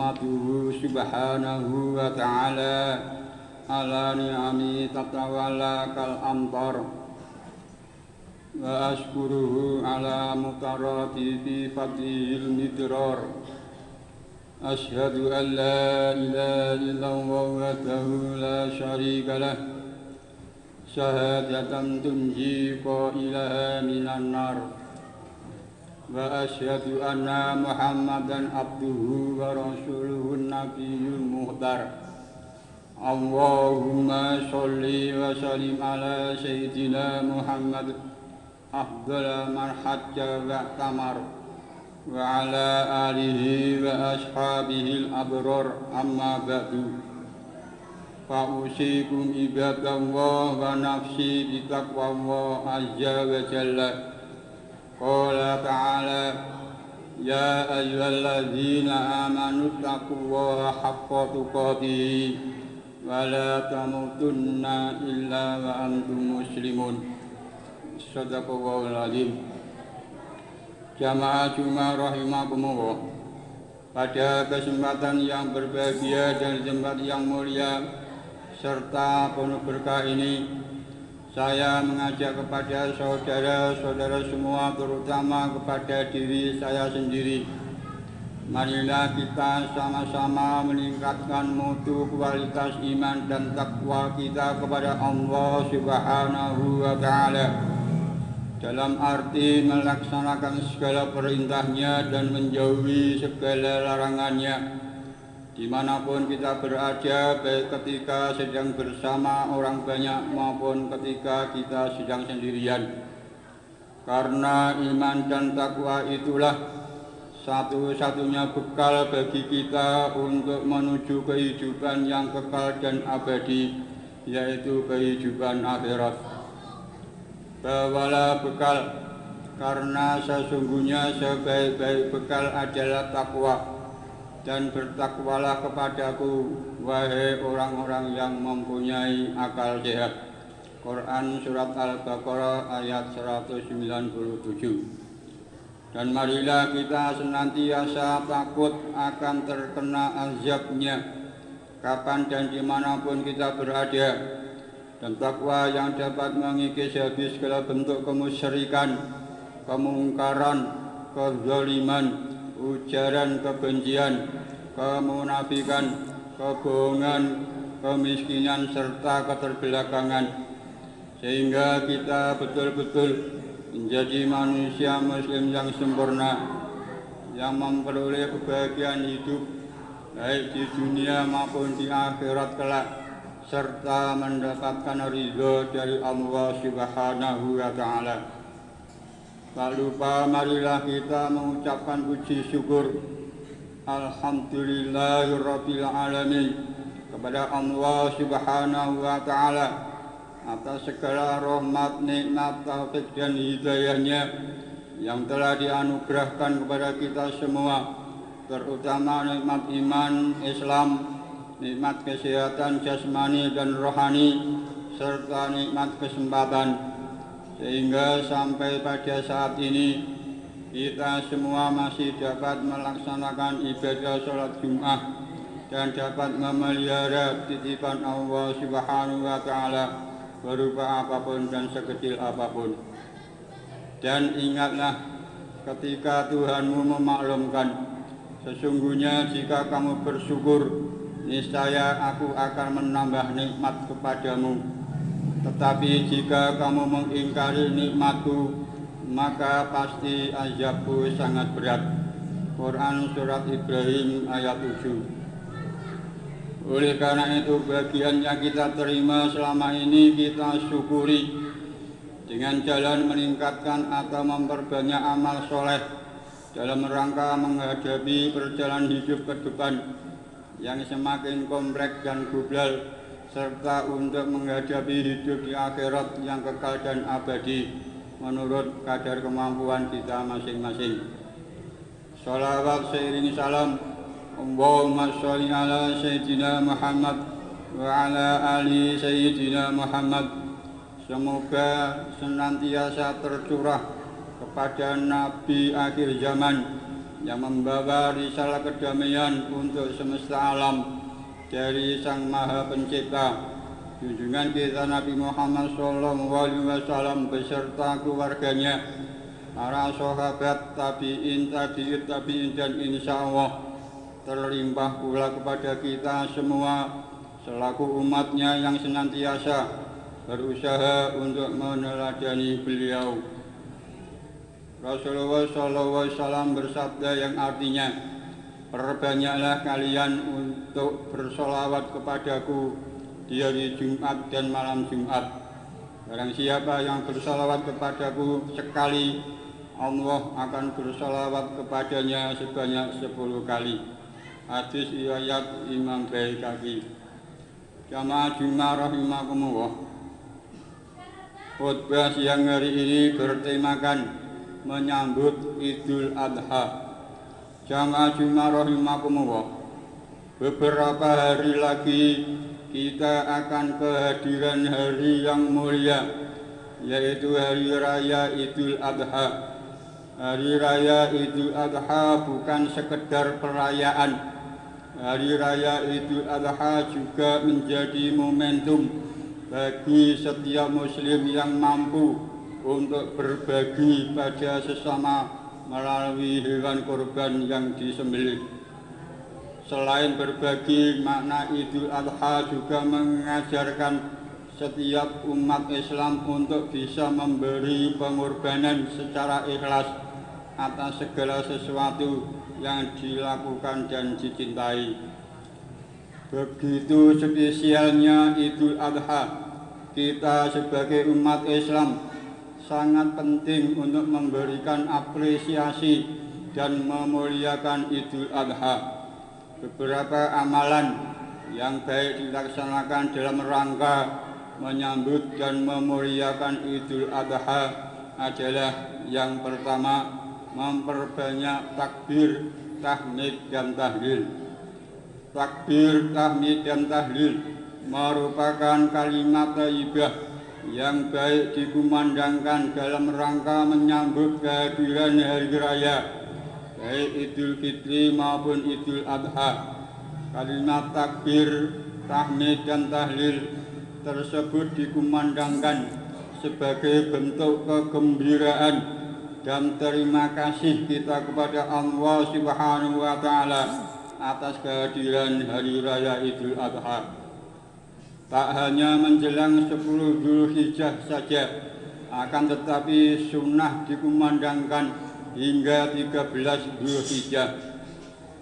ahmaduhu subhanahu wa ta'ala ala ni'ami tatawala kal amtar wa ashkuruhu ala mutarati bi fadlil midrar. Ashhadu an la ilaha illallah wahdahu la syarika lah syahadatan tunji qailaha minan nar. Wa asyhadu anna Muhammadan abduhu wa rasuluhun nabiyyul muhdar. Allahumma sholli wa sallim ala sayyidina Muhammad afdala man hajja wa tamar wa ala alihi wa ashabihi al-abrar amma ba'du. Fa'usikum ibadallah wa nafsi bitaqwallah azza wa jalla. Qala ta'ala ya ayyuhalladzina amanu taqullaha haqqa tuqatih wa la tamutunna illa wa antum muslimun. Shadaqallahul azim. Jamaah Jumat rahimakumullah. Pada kesempatan yang berbahagia dan tempat yang mulia serta penuh berkah ini, saya mengajak kepada saudara-saudara semua, terutama kepada diri saya sendiri. Marilah kita sama-sama meningkatkan mutu kualitas iman dan takwa kita kepada Allah Subhanahu wa ta'ala, dalam arti melaksanakan segala perintahnya dan menjauhi segala larangannya, dimanapun kita berada, baik ketika sedang bersama orang banyak maupun ketika kita sedang sendirian. Karena iman dan takwa itulah satu-satunya bekal bagi kita untuk menuju kehidupan yang kekal dan abadi, yaitu kehidupan akhirat. Bawalah bekal, karena sesungguhnya sebaik-baik bekal adalah takwa. Dan bertakwalah kepadaku, wahai orang-orang yang mempunyai akal sehat. Quran Surat Al-Baqarah ayat 197. Dan marilah kita senantiasa takut akan terkena azabnya kapan dan dimanapun kita berada. Dan takwa yang dapat mengikis habis segala bentuk kemusyrikan, kemungkaran, kezaliman, ujaran kebencian, kemunafikan, kebohongan, kemiskinan, serta keterbelakangan, sehingga kita betul-betul menjadi manusia muslim yang sempurna, yang memperoleh kebahagiaan hidup baik di dunia maupun di akhirat kelak, serta mendapatkan ridho dari Allah Subhanahu wa ta'ala. Tak lupa marilah kita mengucapkan puji syukur alhamdulillahirabbil alamin kepada Allah Subhanahu wa ta'ala atas segala rahmat, nikmat, taufik dan hidayahnya yang telah dianugerahkan kepada kita semua, terutama nikmat iman Islam, nikmat kesehatan jasmani dan rohani, serta nikmat kesempatan, sehingga sampai pada saat ini kita semua masih dapat melaksanakan ibadah sholat Jumat dan dapat memelihara titipan Allah Subhanahu wa ta'ala berupa apapun dan sekecil apapun. Dan ingatlah ketika Tuhanmu memaklumkan, sesungguhnya jika kamu bersyukur, niscaya aku akan menambah nikmat kepadamu. Tetapi jika kamu mengingkari nikmatku, maka pasti azabku sangat berat. Quran Surat Ibrahim ayat 7. Oleh karena itu, bagian yang kita terima selama ini kita syukuri dengan jalan meningkatkan atau memperbanyak amal soleh dalam rangka menghadapi perjalanan hidup ke depan yang semakin kompleks dan gobal, serta untuk menghadapi hidup di akhirat yang kekal dan abadi menurut kadar kemampuan kita masing-masing. Sholawat seiring salam Allahumma sholli ala Sayyidina Muhammad wa ala ali Sayyidina Muhammad, semoga senantiasa tercurah kepada Nabi akhir zaman yang membawa risalah kedamaian untuk semesta alam dari Sang Maha Pencipta. Junjungan kita Nabi Muhammad SAW beserta keluarganya, para sahabat, tabi'in, dan insya Allah terlimpah pula kepada kita semua selaku umatnya yang senantiasa berusaha untuk meneladani beliau. Rasulullah SAW bersabda yang artinya, perbanyaklah kalian untuk bersolawat kepadaku di hari Jumat dan malam Jumat. Barang siapa yang bersolawat kepadaku sekali, Allah akan bersolawat kepadanya sebanyak 10 kali. Hadis riwayat Imam Baihaqi. Jamaah Jumat rahimakumullah. Khutbah siang hari ini bertemakan menyambut Idul Adha. Jamaah Jumat rahimakumullah. Beberapa hari lagi kita akan kehadiran hari yang mulia, yaitu Hari Raya Idul Adha. Hari Raya Idul Adha bukan sekedar perayaan. Hari Raya Idul Adha juga menjadi momentum bagi setiap muslim yang mampu untuk berbagi pada sesama melalui hewan kurban yang disembelih. Selain berbagi, makna Idul Adha juga mengajarkan setiap umat Islam untuk bisa memberi pengorbanan secara ikhlas atas segala sesuatu yang dilakukan dan dicintai. Begitu spesialnya Idul Adha, kita sebagai umat Islam sangat penting untuk memberikan apresiasi dan memuliakan Idul Adha. Beberapa amalan yang baik dilaksanakan dalam rangka menyambut dan memuliakan Idul Adha adalah yang pertama, memperbanyak takbir, tahmid, dan tahlil. Takbir, tahmid, dan tahlil merupakan kalimat thayyibah yang baik dikumandangkan dalam rangka menyambut kehadiran hari raya, baik Idul Fitri maupun Idul Adha. Kalimat takbir, tahmid, dan tahlil tersebut dikumandangkan sebagai bentuk kegembiraan dan terima kasih kita kepada Allah Subhanahu wa Ta'ala atas kehadiran hari raya Idul Adha. Tak hanya menjelang 10 Dzulhijjah saja, akan tetapi sunnah dikumandangkan hingga 13 Dzulhijjah.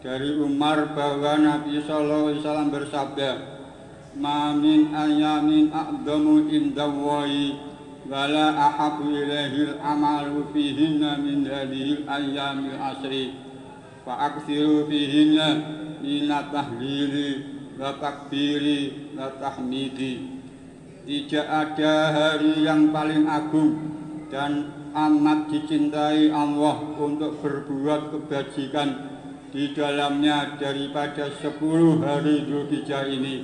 Dari Umar bahwa Nabi SAW bersabda, "Ma min ayamin a'dhamu indallahi wala ahabbu ilaihil amalu fihinna min hadhil ayyamil asri fa aktsiru fihinna minat tahlili wa takbiri wa tahmidi." Tidak ada hari yang paling agung dan amat dicintai Allah untuk berbuat kebajikan di dalamnya daripada 10 hari Dzulhijjah ini,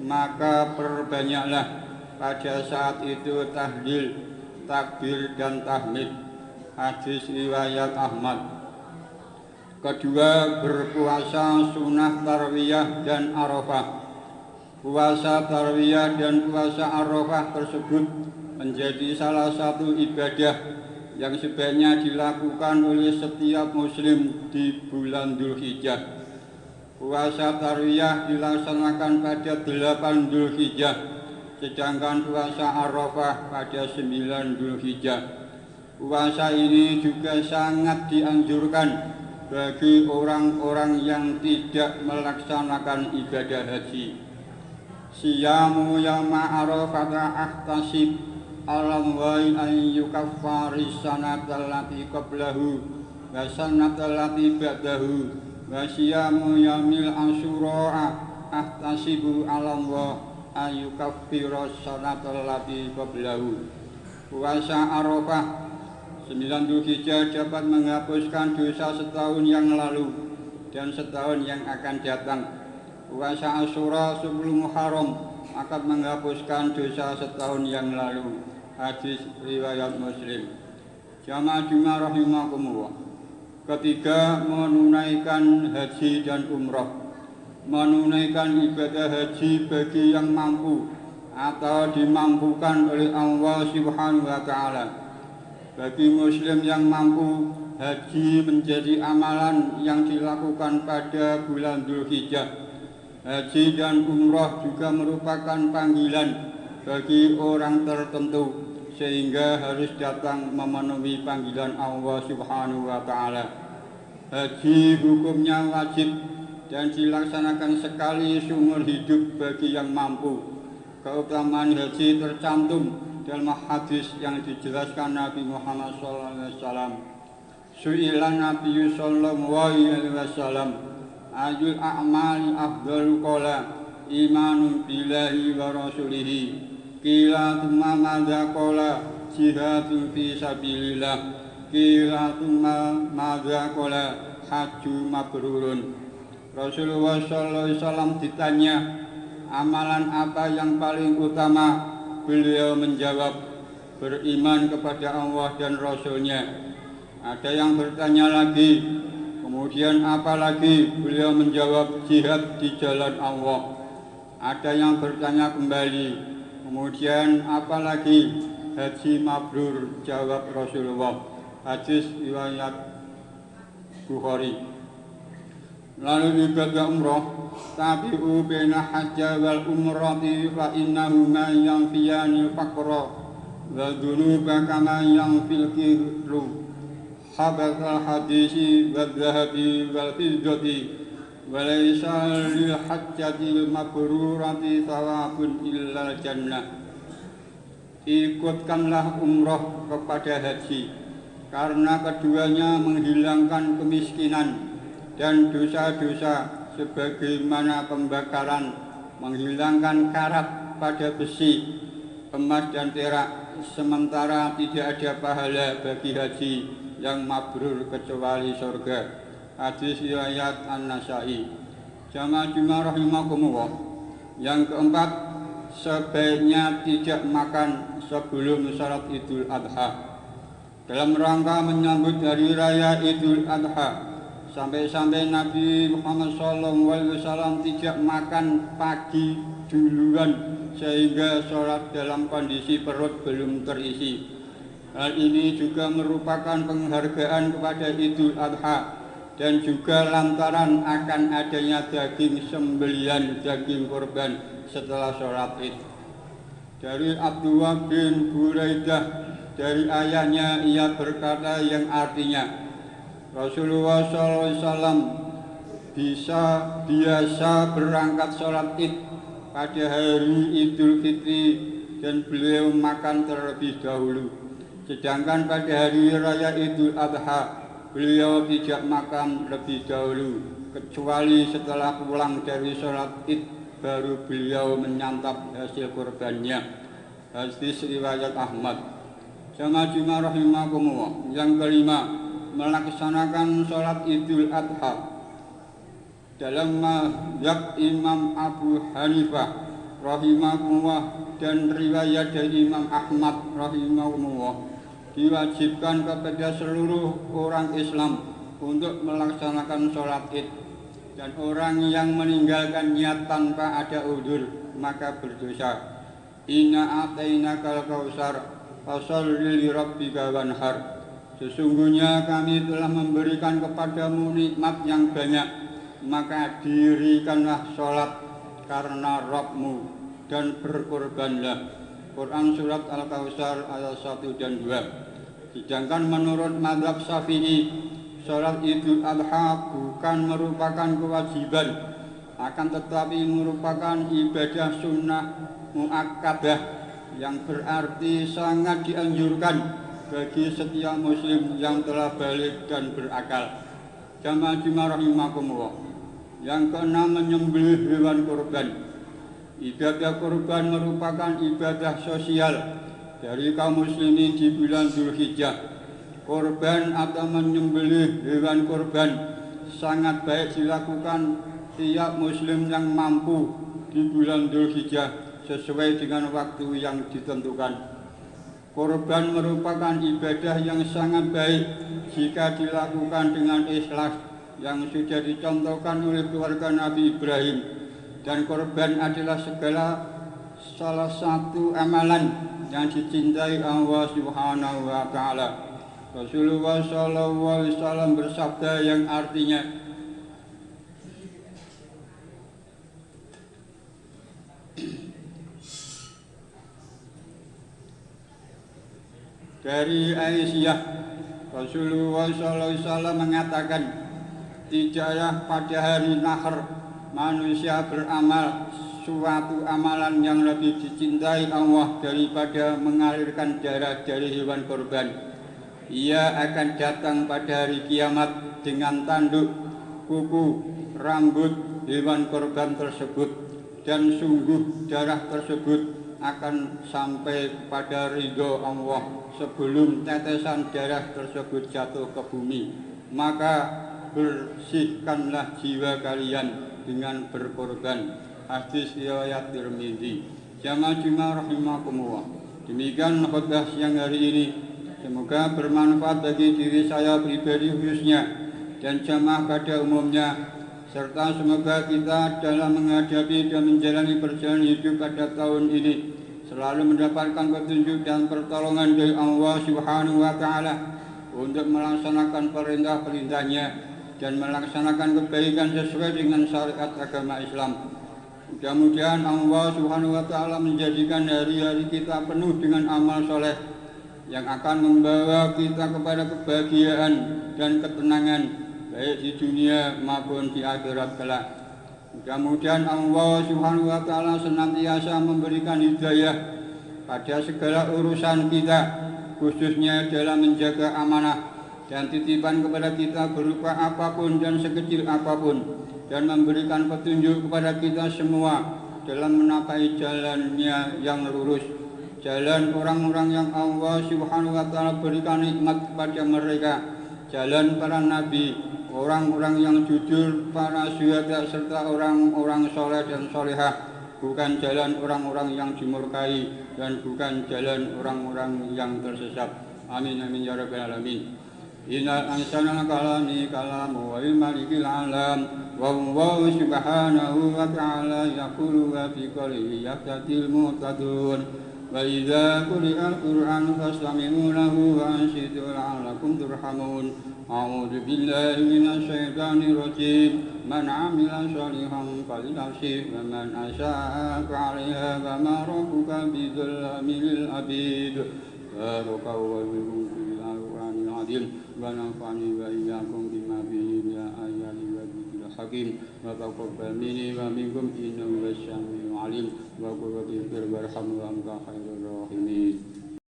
maka perbanyaklah pada saat itu tahlil, takbir, dan tahmid. Hadis riwayat Ahmad. Kedua, berpuasa sunnah tarwiyah dan arafah. Puasa tarwiyah dan puasa arafah tersebut menjadi salah satu ibadah yang sebaiknya dilakukan oleh setiap muslim di bulan Dzulhijjah. Puasa tarwiyah dilaksanakan pada 8 Dzulhijjah, sedangkan puasa Arafah pada 9 Dzulhijjah. Puasa ini juga sangat dianjurkan bagi orang-orang yang tidak melaksanakan ibadah haji. Siyamu yawma Arafata ahtasib alam wain an yukaffaris sanatal lati qablahu wa sanatal lati ba'dahu wa siyamu yamil asyura ahtasibu alam wa an yukaffiras sanatal lati qablahu. Puasa Arafah 9 Dzulhijjah dapat menghapuskan dosa setahun yang lalu dan setahun yang akan datang. Puasa Asyura 10 Muharram akan menghapuskan dosa setahun yang lalu. Hadis riwayat Muslim. Jamaah Jumat rahimakumullah. Ketiga, menunaikan haji dan umrah. Menunaikan ibadah haji bagi yang mampu atau dimampukan oleh Allah Subhanahu wa Ta'ala. Bagi muslim yang mampu, haji menjadi amalan yang dilakukan pada bulan Dzulhijjah. Haji dan umrah juga merupakan panggilan bagi orang tertentu, sehingga harus datang memenuhi panggilan Allah Subhanahu wa Ta'ala. Haji hukumnya wajib dan dilaksanakan sekali seumur hidup bagi yang mampu. Keutamaan haji tercantum dalam hadis yang dijelaskan Nabi Muhammad SAW. Su'ilan Nabi sallallahu alaihi wasallam, ayul a'mali afdalu qala imanun billahi wa rasulihi. Qila thumma madza qala jihadun fi sabilillah. Qila thumma madza qala hajju mabrurun. Rasulullah sallallahu alaihi wasallam ditanya, amalan apa yang paling utama? Beliau menjawab, beriman kepada Allah dan Rasul-Nya. Ada yang bertanya lagi, kemudian apa lagi? Beliau menjawab, jihad di jalan Allah. Ada yang bertanya kembali, kemudian apa lagi? Haji mabrur, jawab Rasulullah. Hadis riwayat Bukhari. Lalu ibadah umrah, tabi'u baina hajja wal umrati fa innahuma yanfiyani faqra wa dhunuba kama yanfil kirru habatal hadisi wal dhahabi wal fiddati wa laysa lil hajjatil mabrurati thawabun illa jannah. Ikutkanlah umrah kepada haji, karena keduanya menghilangkan kemiskinan dan dosa-dosa, sebagaimana pembakaran menghilangkan karat pada besi, emas dan perak, sementara tidak ada pahala bagi haji yang mabrur kecuali surga. Hadis riwayat An-Nasa'i. Jamaah Jumat rahimakumullah. Yang keempat, sebaiknya tidak makan sebelum salat Idul Adha. Dalam rangka menyambut hari raya Idul Adha, sampai-sampai Nabi Muhammad SAW tidak makan pagi duluan sehingga sholat dalam kondisi perut belum terisi. Hal ini juga merupakan penghargaan kepada Idul Adha dan juga lantaran akan adanya daging sembelihan, daging kurban setelah sholat Id. Dari Abdullah bin Buraidah, dari ayahnya, ia berkata yang artinya, Rasulullah SAW biasa berangkat sholat Id pada hari Idul Fitri dan beliau makan terlebih dahulu. Sedangkan pada hari raya Idul Adha beliau tidak makan lebih dahulu, kecuali setelah pulang dari sholat Id baru beliau menyantap hasil kurbannya. Hadis riwayat Ahmad. Jamaah Jumat rahimakumullah. Yang kelima, melaksanakan sholat Idul Adha. Dalam mazhab Imam Abu Hanifah rahimahullah dan riwayat dari Imam Ahmad rahimahullah, diwajibkan kepada seluruh orang Islam untuk melaksanakan sholat Id, dan orang yang meninggalkannya tanpa ada udzur maka berdosa. Inna atainakal kausar fasholli li rabbika wanhar. Sesungguhnya kami telah memberikan kepadamu nikmat yang banyak, maka dirikanlah sholat karena Rabbmu dan berkorbanlah. Quran Surat Al-Kautsar ayat 1 dan 2. Sedangkan menurut mazhab Syafi'i, sholat Idul Adha bukan merupakan kewajiban, akan tetapi merupakan ibadah sunnah muakkadah yang berarti sangat dianjurkan bagi setiap muslim yang telah balik dan berakal. Jamaah Jumat rahimakumullah. Yang keenam, menyembelih hewan kurban. Ibadah kurban merupakan ibadah sosial dari kaum muslimin di bulan Dzulhijjah. Kurban atau menyembelih hewan kurban sangat baik dilakukan tiap muslim yang mampu di bulan Dzulhijjah sesuai dengan waktu yang ditentukan. Korban merupakan ibadah yang sangat baik jika dilakukan dengan ikhlas yang sudah dicontohkan oleh keluarga Nabi Ibrahim. Dan korban adalah salah satu amalan yang dicintai Allah Subhanahu wa Ta'ala. Rasulullah SAW bersabda yang artinya, dari Aisyah, Rasulullah SAW mengatakan, tidaklah pada hari Nahr manusia beramal suatu amalan yang lebih dicintai Allah daripada mengalirkan darah dari hewan korban. Ia akan datang pada hari kiamat dengan tanduk, kuku, rambut hewan korban tersebut, dan sungguh darah tersebut akan sampai kepada ridho Allah sebelum tetesan darah tersebut jatuh ke bumi. Maka bersihkanlah jiwa kalian dengan berkorban. Hadis riwayat Tirmidzi. Jamaah Jumat rahimakumullah. Demikian khutbah siang hari ini. Semoga bermanfaat bagi diri saya pribadi khususnya dan jamaah pada umumnya, serta semoga kita dalam menghadapi dan menjalani perjalanan hidup pada tahun ini selalu mendapatkan petunjuk dan pertolongan dari Allah Subhanahu wa Ta'ala untuk melaksanakan perintah-perintahnya dan melaksanakan kebaikan sesuai dengan syariat agama Islam. Mudah-mudahan Allah Subhanahu wa Ta'ala menjadikan hari-hari kita penuh dengan amal soleh yang akan membawa kita kepada kebahagiaan dan ketenangan baik di dunia maupun di akhirat kelak. Mudah-mudahan Allah Subhanahu wa Ta'ala senantiasa memberikan hidayah pada segala urusan kita, khususnya dalam menjaga amanah dan titipan kepada kita berupa apapun dan sekecil apapun, dan memberikan petunjuk kepada kita semua dalam menapai jalannya yang lurus, jalan orang-orang yang Allah Subhanahu wa Ta'ala berikan nikmat kepada mereka, jalan para nabi, orang-orang yang jujur, para syuhada, serta orang-orang soleh dan solehah, bukan jalan orang-orang yang dimurkai dan bukan jalan orang-orang yang tersesat. Amin amin ya rabbal alamin. Innal ahsanal kalami kalamu wal malikil alam wa huwa subhanahu wa ta'ala yaqulu wa fi qawlihi yahtadil muhtadun. Wa idza quri'al qur'anu fastami'u lahu wa ansitu la'allakum turhamun. A'udzu billahi minasy syaithanir rajim. Man 'amila shalihan falinafsihi wa man asaa'a 'alaiha wa ma rabbuka bidzallamil 'abid. Barakallahu fil Qur'anil 'azim wa nafa'ani wa iyyakum bima fihi min ayati wa dzikril hakim. Wa taqabbal minni wa minkum innahu was-sami'ul 'alim. Wa qul rabbi ighfir warham wa anta khairur rahimin.